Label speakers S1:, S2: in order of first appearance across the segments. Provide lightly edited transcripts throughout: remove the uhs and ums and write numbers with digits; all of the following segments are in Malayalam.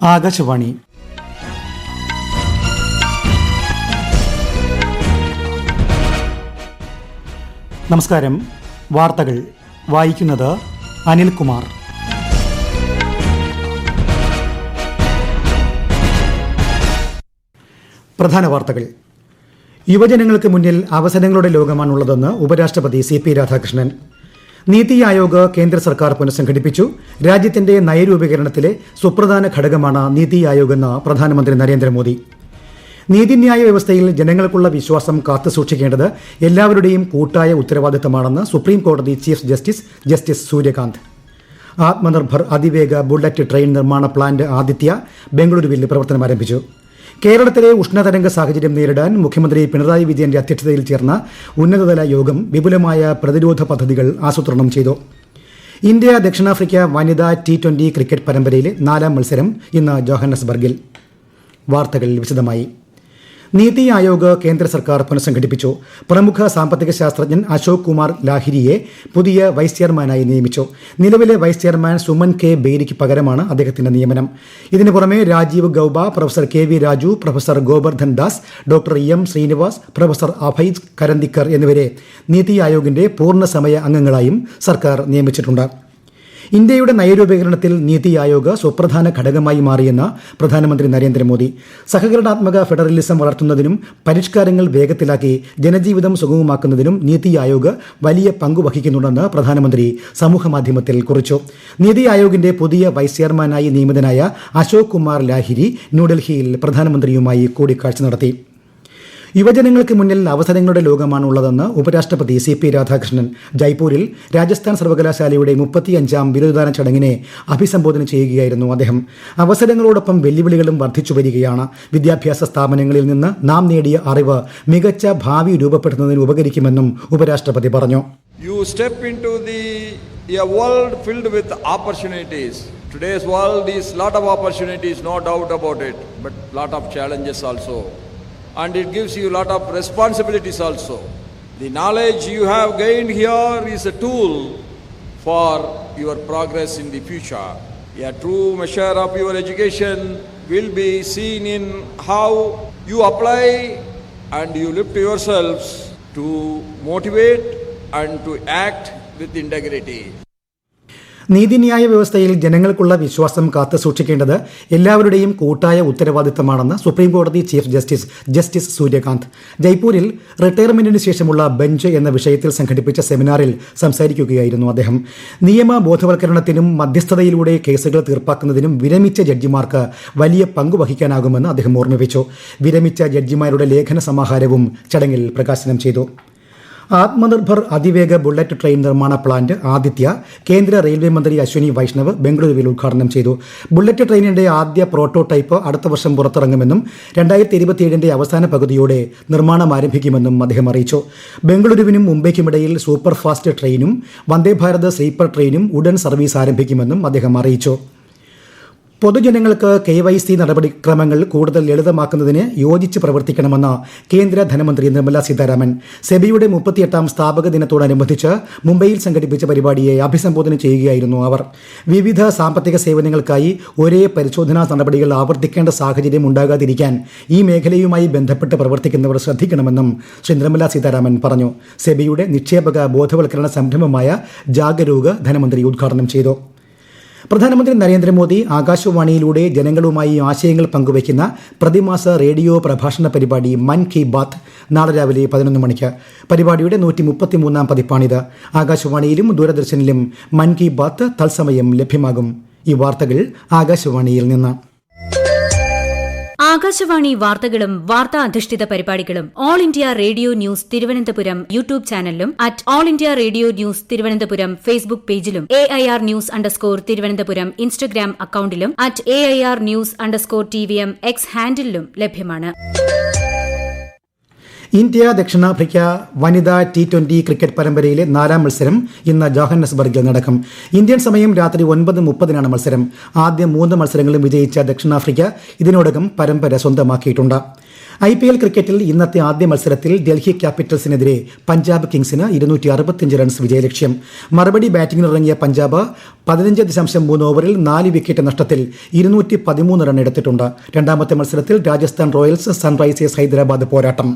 S1: ആകാശവാണി. നമസ്കാരം. വാർത്തകൾ വായിക്കുന്നത് അനിൽകുമാർ. പ്രധാന വാർത്തകൾ. യുവജനങ്ങൾക്ക് മുന്നിൽ അവസരങ്ങളുടെ ലോകമാണുള്ളതെന്ന് ഉപരാഷ്ട്രപതി CP രാധാകൃഷ്ണൻ. നീതി ആയോഗ് കേന്ദ്ര സർക്കാർ പുനഃസംഘടിപ്പിച്ചു. രാജ്യത്തിന്റെ നയരൂപീകരണത്തിലെ സുപ്രധാന ഘടകമാണ് നീതി ആയോഗ് എന്ന് പ്രധാനമന്ത്രി നരേന്ദ്രമോദി. നീതിന്യായ വ്യവസ്ഥയിൽ ജനങ്ങൾക്കുള്ള വിശ്വാസം കാത്തുസൂക്ഷിക്കേണ്ടത് എല്ലാവരുടെയും കൂട്ടായ ഉത്തരവാദിത്തമാണെന്ന് സുപ്രീം കോടതി ചീഫ് ജസ്റ്റിസ് സൂര്യകാന്ത്. ആത്മനിർഭർ അതിവേഗ ബുള്ളറ്റ് ട്രെയിൻ നിർമ്മാണ പ്ലാന്റ് ആദിത്യ ബംഗളൂരുവിൽ പ്രവർത്തനം ആരംഭിച്ചു. കേരളത്തിലെ ഉഷ്ണതരംഗ സാഹചര്യം നേരിടാൻ മുഖ്യമന്ത്രി പിണറായി വിജയന്റെ അധ്യക്ഷതയിൽ ചേർന്ന ഉന്നതതല യോഗം വിപുലമായ പ്രതിരോധ പദ്ധതികൾ ആസൂത്രണം ചെയ്തു. ഇന്ത്യ ദക്ഷിണാഫ്രിക്ക വനിതാ T20 ക്രിക്കറ്റ് പരമ്പരയിലെ 4ാം മത്സരം ഇന്ന് ജോഹന്നസ്ബർഗിൽ. വാർത്തകൾ വിശദമായി. നീതി ആയോഗ് കേന്ദ്ര സർക്കാർ പുനഃസംഘടിപ്പിച്ചു. പ്രമുഖ സാമ്പത്തിക ശാസ്ത്രജ്ഞൻ അശോക് കുമാർ ലാഹിരിയെ പുതിയ വൈസ് ചെയർമാനായി നിയമിച്ചു. നിലവിലെ വൈസ് ചെയർമാൻ സുമൻ K. ബേരിക്ക് പകരമാണ് അദ്ദേഹത്തിന്റെ നിയമനം. ഇതിനു പുറമെ Rajiv Gauba, professor KV Raju, professor Gobardhan Das, doctor M. Srinivas, professor Abhay Karandikar എന്നിവരെ നീതി ആയോഗിന്റെ പൂർണ്ണസമയ അംഗങ്ങളായും സർക്കാർ നിയമിച്ചിട്ടുണ്ട്. ഇന്ത്യയുടെ നയരൂപീകരണത്തിൽ നീതി ആയോഗ് സുപ്രധാന ഘടകമായി മാറിയെന്ന് പ്രധാനമന്ത്രി നരേന്ദ്രമോദി. സഹകരണാത്മക ഫെഡറലിസം വളർത്തുന്നതിനും പരിഷ്കാരങ്ങൾ വേഗത്തിലാക്കി ജനജീവിതം സുഗമമാക്കുന്നതിനും നീതി ആയോഗ് വലിയ പങ്കു വഹിക്കുന്നുണ്ടെന്ന് പ്രധാനമന്ത്രി സമൂഹമാധ്യമത്തിൽ കുറിച്ചു. നീതി ആയോഗിന്റെ പുതിയ വൈസ് ചെയർമാനായി നിയമിതനായ അശോക് കുമാർ ലാഹിരി ന്യൂഡൽഹിയിൽ പ്രധാനമന്ത്രിയുമായി കൂടിക്കാഴ്ച നടത്തി. യുവജനങ്ങൾക്ക് മുന്നിൽ അവസരങ്ങളുടെ ലോകമാണുള്ളതെന്ന് ഉപരാഷ്ട്രപതി CP രാധാകൃഷ്ണൻ ജയ്പൂരിൽ രാജസ്ഥാൻ സർവകലാശാലയുടെ 35ാം ബിരുദദാന ചടങ്ങിനെ അഭിസംബോധന ചെയ്യുകയായിരുന്നു അദ്ദേഹം. അവസരങ്ങളോടൊപ്പം വെല്ലുവിളികളും വർദ്ധിച്ചു വരികയാണ്. വിദ്യാഭ്യാസ സ്ഥാപനങ്ങളിൽ നിന്ന് നാം നേടിയ അറിവ് മികച്ച ഭാവി രൂപപ്പെടുത്തുന്നതിന് ഉപകരിക്കുമെന്നും ഉപരാഷ്ട്രപതി പറഞ്ഞു.
S2: You step into a world filled with opportunities. Today's world is lot of opportunities, no doubt about it, but lot of challenges also. And it gives you a lot of responsibilities also. The knowledge you have gained here is a tool for your progress in the future. A true measure of your education will be seen in how you apply and you lift yourselves to motivate and to act with integrity.
S1: നീതിന്യായ വ്യവസ്ഥയിൽ ജനങ്ങൾക്കുള്ള വിശ്വാസം കാത്തുസൂക്ഷിക്കേണ്ടത് എല്ലാവരുടെയും കൂട്ടായ ഉത്തരവാദിത്തമാണെന്ന് സുപ്രീം കോടതി ചീഫ് ജസ്റ്റിസ് സൂര്യകാന്ത്. ജയ്പൂരിൽ റിട്ടയർമെന്റിന് ശേഷമുള്ള ബെഞ്ച് എന്ന വിഷയത്തിൽ സംഘടിപ്പിച്ച സെമിനാറിൽ സംസാരിക്കുകയായിരുന്നു അദ്ദേഹം. നിയമ ബോധവൽക്കരണത്തിനും മധ്യസ്ഥതയിലൂടെ കേസുകൾ തീർപ്പാക്കുന്നതിനും വിരമിച്ച ജഡ്ജിമാർക്ക് വലിയ പങ്ക് വഹിക്കാനാകുമെന്ന് അദ്ദേഹം ഓർമ്മിപ്പിച്ചു. വിരമിച്ച ജഡ്ജിമാരുടെ ലേഖന സമാഹാരവും ചടങ്ങിൽ പ്രകാശനം ചെയ്തു. ആത്മനിർഭർ അതിവേഗ ബുള്ളറ്റ് ട്രെയിൻ നിർമ്മാണ പ്ലാന്റ് ആദിത്യ കേന്ദ്ര റെയിൽവേ മന്ത്രി അശ്വിനി വൈഷ്ണവ് ബംഗളൂരുവിൽ ഉദ്ഘാടനം ചെയ്തു. ബുള്ളറ്റ് ട്രെയിനിന്റെ ആദ്യ പ്രോട്ടോടൈപ്പ് അടുത്ത വർഷം പുറത്തിറങ്ങുമെന്നും 2027 അവസാന പകുതിയോടെ നിർമ്മാണം ആരംഭിക്കുമെന്നും അദ്ദേഹം അറിയിച്ചു. ബംഗളൂരുവിനും മുംബൈക്കുമിടയിൽ സൂപ്പർ ഫാസ്റ്റ് ട്രെയിനും വന്ദേഭാരത് സ്ലീപ്പർ ട്രെയിനും ഉടൻ സർവീസ് ആരംഭിക്കുമെന്നും അദ്ദേഹം അറിയിച്ചു. പൊതുജനങ്ങൾക്ക് KYC നടപടിക്രമങ്ങൾ കൂടുതൽ ലളിതമാക്കുന്നതിന് യോജിച്ച് പ്രവർത്തിക്കണമെന്ന് കേന്ദ്ര ധനമന്ത്രി നിർമ്മല സീതാരാമൻ. സെബിയുടെ 38ാം സ്ഥാപക ദിനത്തോടനുബന്ധിച്ച് മുംബൈയിൽ സംഘടിപ്പിച്ച പരിപാടിയെ അഭിസംബോധന ചെയ്യുകയായിരുന്നു അവർ. വിവിധ സാമ്പത്തിക സേവനങ്ങൾക്കായി ഒരേ പരിശോധനാ നടപടികൾ ആവർത്തിക്കേണ്ട സാഹചര്യം ഉണ്ടാകാതിരിക്കാൻ ഈ മേഖലയുമായി ബന്ധപ്പെട്ട് പ്രവർത്തിക്കുന്നവർ ശ്രദ്ധിക്കണമെന്നും ശ്രീ നിർമ്മല സീതാരാമൻ പറഞ്ഞു. സെബിയുടെ നിക്ഷേപക ബോധവൽക്കരണ സംരംഭമായ ജാഗരൂക് ധനമന്ത്രി ഉദ്ഘാടനം ചെയ്തു. പ്രധാനമന്ത്രി നരേന്ദ്രമോദി ആകാശവാണിയിലൂടെ ജനങ്ങളുമായി ആശയങ്ങൾ പങ്കുവയ്ക്കുന്ന പ്രതിമാസ റേഡിയോ പ്രഭാഷണ പരിപാടി മൻ കി ബാത്ത് നാളെ രാവിലെ 11 മണിക്ക്. പരിപാടിയുടെ 133ാം പതിപ്പാണിത്. ആകാശവാണിയിലും ദൂരദർശനിലും മൻ കി ബാത്ത് തത്സമയം ലഭ്യമാകും. ഈ വാർത്തകൾ ആകാശവാണിയിൽ നിന്ന്.
S3: ആകാശവാണി വാർത്തകളും വാർത്താ അധിഷ്ഠിത പരിപാടികളും all India radio news Thiruvananthapuram YouTube ചാനലിലും @all India radio news Thiruvananthapuram Facebook പേജിലും AIR ന്യൂസ് _തിരുവനന്തപുരം ഇൻസ്റ്റഗ്രാം അക്കൌണ്ടിലും @AIR ന്യൂസ് _TVM X ഹാൻഡിലും ലഭ്യമാണ്.
S1: ഇന്ത്യ ദക്ഷിണാഫ്രിക്ക വനിതാ T20 ക്രിക്കറ്റ് പരമ്പരയിലെ 4ാം മത്സരം ഇന്ന് ജോഹന്നസ്ബർഗിൽ നടക്കും. ഇന്ത്യൻ സമയം രാത്രി 9:30 മത്സരം. ആദ്യ 3 മത്സരങ്ങളും വിജയിച്ച ദക്ഷിണാഫ്രിക്ക ഇതിനോടകം പരമ്പര സ്വന്തമാക്കിയിട്ടുണ്ട്. IPL ക്രിക്കറ്റിൽ ഇന്നത്തെ ആദ്യ മത്സരത്തിൽ ഡൽഹി ക്യാപിറ്റൽസിനെതിരെ പഞ്ചാബ് കിങ്സിന് 265 റൺസ് വിജയലക്ഷ്യം. മറുപടി ബാറ്റിംഗിനിറങ്ങിയ പഞ്ചാബ് 15.3 ഓവറിൽ 4 വിക്കറ്റ് നഷ്ടത്തിൽ 213 റൺ എടുത്തിട്ടുണ്ട്. രണ്ടാമത്തെ മത്സരത്തിൽ രാജസ്ഥാൻ റോയൽസ് സൺറൈസേഴ്സ് ഹൈദരാബാദ് പോരാട്ടം.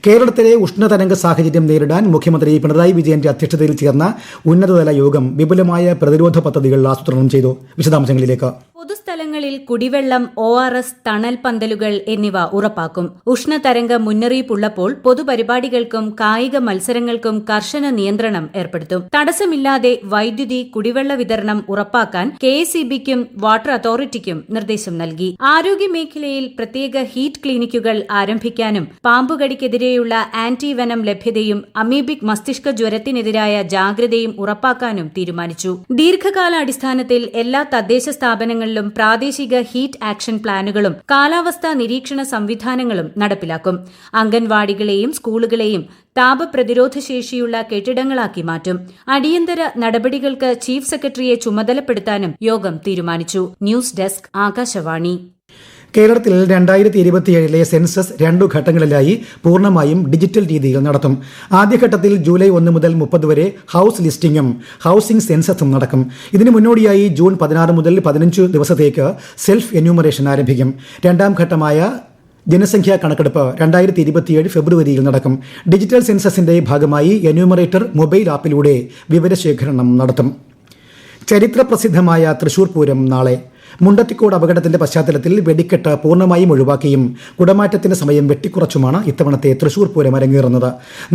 S1: കേരളത്തിലെ ഉഷ്ണതരംഗ സാഹചര്യം നേരിടാൻ മുഖ്യമന്ത്രി പിണറായി വിജയന്റെ അധ്യക്ഷതയിൽ ചേർന്ന ഉന്നതതല യോഗം വിപുലമായ പ്രതിരോധ പദ്ധതികൾ ആസൂത്രണം ചെയ്തു. വിശദാംശങ്ങളിലേക്ക്.
S3: പൊതുസ്ഥലങ്ങളിൽ കുടിവെള്ളം, ORS, തണൽ പന്തലുകൾ എന്നിവ ഉറപ്പാക്കും. ഉഷ്ണതരംഗ മുന്നറിയിപ്പുള്ളപ്പോൾ പൊതുപരിപാടികൾക്കും കായിക മത്സരങ്ങൾക്കും കർശന നിയന്ത്രണം ഏർപ്പെടുത്തും. തടസ്സമില്ലാതെ വൈദ്യുതി, കുടിവെള്ള വിതരണം ഉറപ്പാക്കാൻ KSEBയ്ക്കും വാട്ടർ അതോറിറ്റിക്കും നിർദ്ദേശം നൽകി. ആരോഗ്യമേഖലയിൽ പ്രത്യേക ഹീറ്റ് ക്ലിനിക്കുകൾ ആരംഭിക്കാനും പാമ്പുകടിക്കെതിരെയുള്ള ആന്റിവെനം ലഭ്യതയും അമീബിക് മസ്തിഷ്ക ജ്വരത്തിനെതിരായ ജാഗ്രതയും ഉറപ്പാക്കാനും തീരുമാനിച്ചു. ദീർഘകാലാടിസ്ഥാനത്തിൽ എല്ലാ തദ്ദേശ സ്ഥാപനങ്ങളിലും പ്രാദേശിക ഹീറ്റ് ആക്ഷൻ പ്ലാനുകളും കാലാവസ്ഥാ നിരീക്ഷണ സംവിധാനങ്ങളും നടപ്പിലാക്കും. അംഗൻവാടികളെയും സ്കൂളുകളെയും താപപ്രതിരോധ ശേഷിയുള്ള കെട്ടിടങ്ങളാക്കി മാറ്റും. അടിയന്തര നടപടികൾക്ക് ചീഫ് സെക്രട്ടറിയെ ചുമതലപ്പെടുത്താനും യോഗം തീരുമാനിച്ചു. News desk, Akashvani.
S1: കേരളത്തിൽ 2027 സെൻസസ് 2 ഘട്ടങ്ങളിലായി പൂർണ്ണമായും ഡിജിറ്റൽ രീതിയിൽ നടത്തും. ആദ്യഘട്ടത്തിൽ ജൂലൈ 1 മുതൽ 30 വരെ ഹൌസ് ലിസ്റ്റിംഗും ഹൌസിംഗ് സെൻസസും നടക്കും. ഇതിനു മുന്നോടിയായി ജൂൺ 16 മുതൽ 15 ദിവസത്തേക്ക് സെൽഫ് എന്യൂമറേഷൻ ആരംഭിക്കും. രണ്ടാം ഘട്ടമായ ജനസംഖ്യാ കണക്കെടുപ്പ് 2027 ഫെബ്രുവരിയിൽ നടക്കും. ഡിജിറ്റൽ സെൻസസിന്റെ ഭാഗമായി എന്യൂമറേറ്റർ മൊബൈൽ ആപ്പിലൂടെ വിവരശേഖരണം നടത്തും. ചരിത്രപ്രസിദ്ധമായ തൃശൂർ പൂരം നാളെ. മുണ്ടത്തിക്കോട് അപകടത്തിന്റെ പശ്ചാത്തലത്തിൽ വെടിക്കെട്ട് പൂർണ്ണമായും ഒഴിവാക്കിയും കുടമാറ്റത്തിന് സമയം വെട്ടിക്കുറച്ചുമാണ് ഇത്തവണത്തെ തൃശൂർ പൂരം അരങ്ങേറുന്നത്.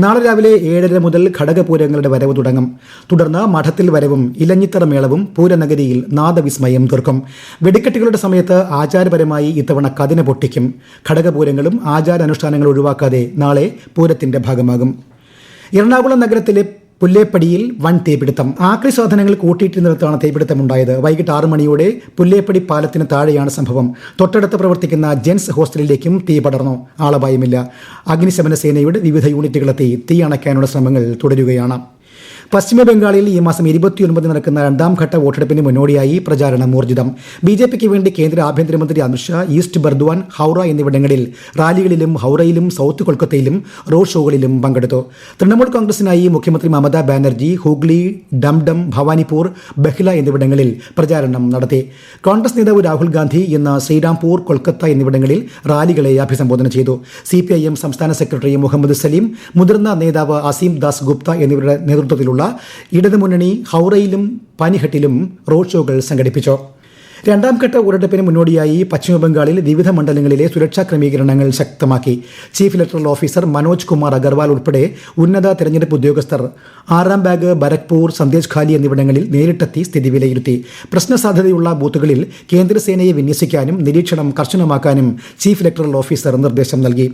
S1: നാളെ രാവിലെ 7:30 മുതൽ ഘടകപൂരങ്ങളുടെ വരവ് തുടങ്ങും. തുടർന്ന് മഠത്തിൽ വരവും ഇലഞ്ഞിത്തറ മേളവും പൂരനഗരിയിൽ നാദവിസ്മയം തീർക്കും. വെടിക്കെട്ടുകളുടെ സമയത്ത് ആചാരപരമായി ഇത്തവണ കതിന പൊട്ടിക്കും. ഘടകപൂരങ്ങളും ആചാരാനുഷ്ഠാനങ്ങൾ ഒഴിവാക്കാതെ നാളെ പൂരത്തിന്റെ ഭാഗമാകും. എറണാകുളം നഗരത്തിലെ പുല്ലേപ്പടിയിൽ വൻ തീപിടുത്തം. ആക്രി സാധനങ്ങൾ കൂട്ടിയിട്ടിരുന്നിടത്താണ് തീപിടുത്തമുണ്ടായത്. വൈകിട്ട് 6 മണിയോടെ പുല്ലേപ്പടി പാലത്തിന് താഴെയാണ് സംഭവം. തൊട്ടടുത്ത് പ്രവർത്തിക്കുന്ന ജെൻസ് ഹോസ്റ്റലിലേക്കും തീ പടർന്നു. ആളപായമില്ല. അഗ്നിശമന സേനയുടെ വിവിധ യൂണിറ്റുകളെത്തി തീ അണയ്ക്കാനുള്ള ശ്രമങ്ങൾ തുടരുകയാണ്. പശ്ചിമ ബംഗാളിൽ ഈ മാസം 29 നടക്കുന്ന 2ാം ഘട്ട വോട്ടെടുപ്പിന് മുന്നോടിയായി പ്രചാരണം ഊർജിതം. BJPക്ക് വേണ്ടി കേന്ദ്ര ആഭ്യന്തരമന്ത്രി അമിത്ഷാ ഈസ്റ്റ് ബർദ്വാൻ, ഹൌറ എന്നിവിടങ്ങളിൽ റാലികളിലും ഹൌറയിലും സൌത്ത് കൊൽക്കത്തയിലും റോഡ് ഷോകളിലും പങ്കെടുത്തു. തൃണമൂൽ കോൺഗ്രസിനായി മുഖ്യമന്ത്രി മമതാ ബാനർജി ഹൂഗ്ലി, ഡംഡം, ഭവാനിപൂർ, ബഹ്ല എന്നിവിടങ്ങളിൽ പ്രചാരണം നടത്തി. കോൺഗ്രസ് നേതാവ് രാഹുൽ ഗാന്ധി ഇന്ന് ശ്രീരാംപൂർ, കൊൽക്കത്ത എന്നിവിടങ്ങളിൽ റാലികളെ അഭിസംബോധന ചെയ്തു. CPIM സംസ്ഥാന സെക്രട്ടറി മുഹമ്മദ് സലീം, മുതിർന്ന നേതാവ് അസീം ദാസ് ഗുപ്ത എന്നിവരുടെ നേതൃത്വത്തിലുള്ള ഇടതുമുന്നണി ഹൌറയിലും പാനിഹട്ടിലും റോഡ് ഷോകൾ സംഘടിപ്പിച്ചു. 2ാം ഘട്ട വോട്ടെടുപ്പിന് മുന്നോടിയായി പശ്ചിമബംഗാളിൽ വിവിധ മണ്ഡലങ്ങളിലെ സുരക്ഷാ ക്രമീകരണങ്ങൾ ശക്തമാക്കി. Chief electoral officer Manoj Kumar Agarwal ഉൾപ്പെടെ ഉന്നത തെരഞ്ഞെടുപ്പ് ഉദ്യോഗസ്ഥർ ആറാംബാഗ്, ബരക്പൂർ, സന്ദേശ് ഖാലി എന്നിവിടങ്ങളിൽ നേരിട്ടെത്തി സ്ഥിതി വിലയിരുത്തി. പ്രശ്നസാധ്യതയുള്ള ബൂത്തുകളിൽ കേന്ദ്രസേനയെ വിന്യസിക്കാനും നിരീക്ഷണം കർശനമാക്കാനും ചീഫ് ഇലക്ടറൽ ഓഫീസർ നിർദ്ദേശം നൽകി.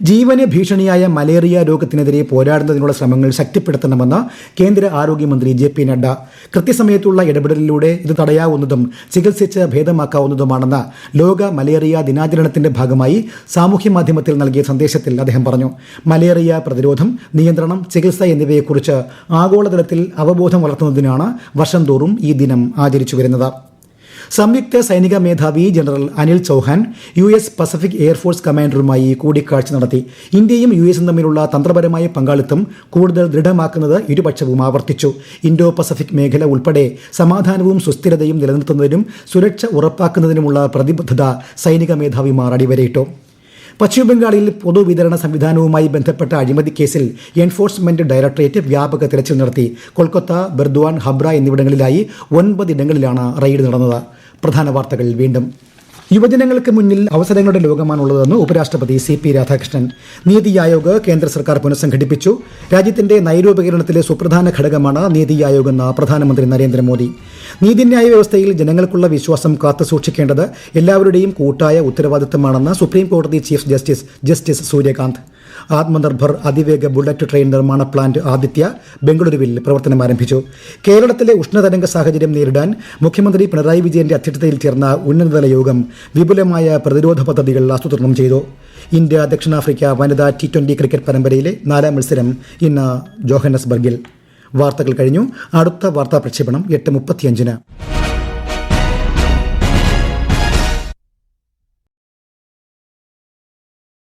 S1: ജീവന് ഭീഷണിയായ മലേറിയ രോഗത്തിനെതിരെ പോരാടുന്നതിനുള്ള ശ്രമങ്ങൾ ശക്തിപ്പെടുത്തണമെന്ന് കേന്ദ്ര ആരോഗ്യമന്ത്രി JP നഡ്ഡ. കൃത്യസമയത്തുള്ള ഇടപെടലിലൂടെ ഇത് തടയാവുന്നതും ചികിത്സിച്ച് ഭേദമാക്കാവുന്നതുമാണെന്ന് ലോക മലേറിയ ദിനാചരണത്തിന്റെ ഭാഗമായി സാമൂഹ്യമാധ്യമത്തിൽ നൽകിയ സന്ദേശത്തിൽ അദ്ദേഹം പറഞ്ഞു. മലേറിയ പ്രതിരോധം, നിയന്ത്രണം, ചികിത്സ എന്നിവയെക്കുറിച്ച് ആഗോളതലത്തിൽ അവബോധം വളർത്തുന്നതിനാണ് വർഷം തോറും ഈ ദിനം ആചരിച്ചു വരുന്നത്. സംയുക്ത സൈനിക മേധാവി general Anil Chauhan US Pacific air force കമാൻഡറുമായി കൂടിക്കാഴ്ച നടത്തി. ഇന്ത്യയും US തമ്മിലുള്ള തന്ത്രപരമായ പങ്കാളിത്തം കൂടുതൽ ദൃഢമാക്കുന്നത് ഇരുപക്ഷവും ആവർത്തിച്ചു. ഇൻഡോ പസഫിക് മേഖല ഉൾപ്പെടെ സമാധാനവും സുസ്ഥിരതയും നിലനിർത്തുന്നതിനും സുരക്ഷ ഉറപ്പാക്കുന്നതിനുമുള്ള പ്രതിബദ്ധത സൈനിക മേധാവിമാർ അടിവരയിട്ടു. പശ്ചിമബംഗാളിൽ പൊതുവിതരണ സംവിധാനവുമായി ബന്ധപ്പെട്ട അഴിമതി കേസിൽ എൻഫോഴ്സ്മെന്റ് ഡയറക്ടറേറ്റ് വ്യാപക തെരച്ചിൽ നടത്തി. കൊൽക്കത്ത, ബർദ്വാൻ, ഹബ്ര എന്നിവിടങ്ങളിലായി 9 ഇടങ്ങളിലാണ് റെയ്ഡ് നടന്നത്. പ്രധാന വാർത്തകൾ വീണ്ടും. യുവജനങ്ങൾക്ക് മുന്നിൽ അവസരങ്ങളുടെ ലോകമാണുള്ളതെന്ന് ഉപരാഷ്ട്രപതി CP രാധാകൃഷ്ണൻ. നീതി ആയോഗ് കേന്ദ്ര സർക്കാർ പുനഃസംഘടിപ്പിച്ചു. രാജ്യത്തിന്റെ നയരൂപീകരണത്തിലെ സുപ്രധാന ഘടകമാണ് നീതി ആയോഗ് എന്ന് പ്രധാനമന്ത്രി നരേന്ദ്രമോദി. നീതിന്യായ വ്യവസ്ഥയിൽ ജനങ്ങൾക്കുള്ള വിശ്വാസം കാത്തുസൂക്ഷിക്കേണ്ടത് എല്ലാവരുടെയും കൂട്ടായ ഉത്തരവാദിത്തമാണെന്ന് സുപ്രീം കോടതി ചീഫ് ജസ്റ്റിസ് സൂര്യകാന്ത്. ആത്മനിർഭർ അതിവേഗ ബുള്ളറ്റ് ട്രെയിൻ നിർമ്മാണ പ്ലാന്റ് ആദിത്യ ബംഗളൂരുവിൽ പ്രവർത്തനം ആരംഭിച്ചു. കേരളത്തിലെ ഉഷ്ണതരംഗ സാഹചര്യം നേരിടാൻ മുഖ്യമന്ത്രി പിണറായി വിജയന്റെ അധ്യക്ഷതയിൽ ചേർന്ന ഉന്നതതല യോഗം വിപുലമായ പ്രതിരോധ പദ്ധതികൾ ആസൂത്രണം ചെയ്തു. ഇന്ത്യ ദക്ഷിണാഫ്രിക്ക വനിതാ T20 ക്രിക്കറ്റ് പരമ്പരയിലെ 4ാം മത്സരം ഇന്ന് ജോഹന്നസ്ബർഗിൽ. വാർത്തകൾ കഴിഞ്ഞു. അടുത്ത വാർത്താ പ്രക്ഷേപണം 8:35.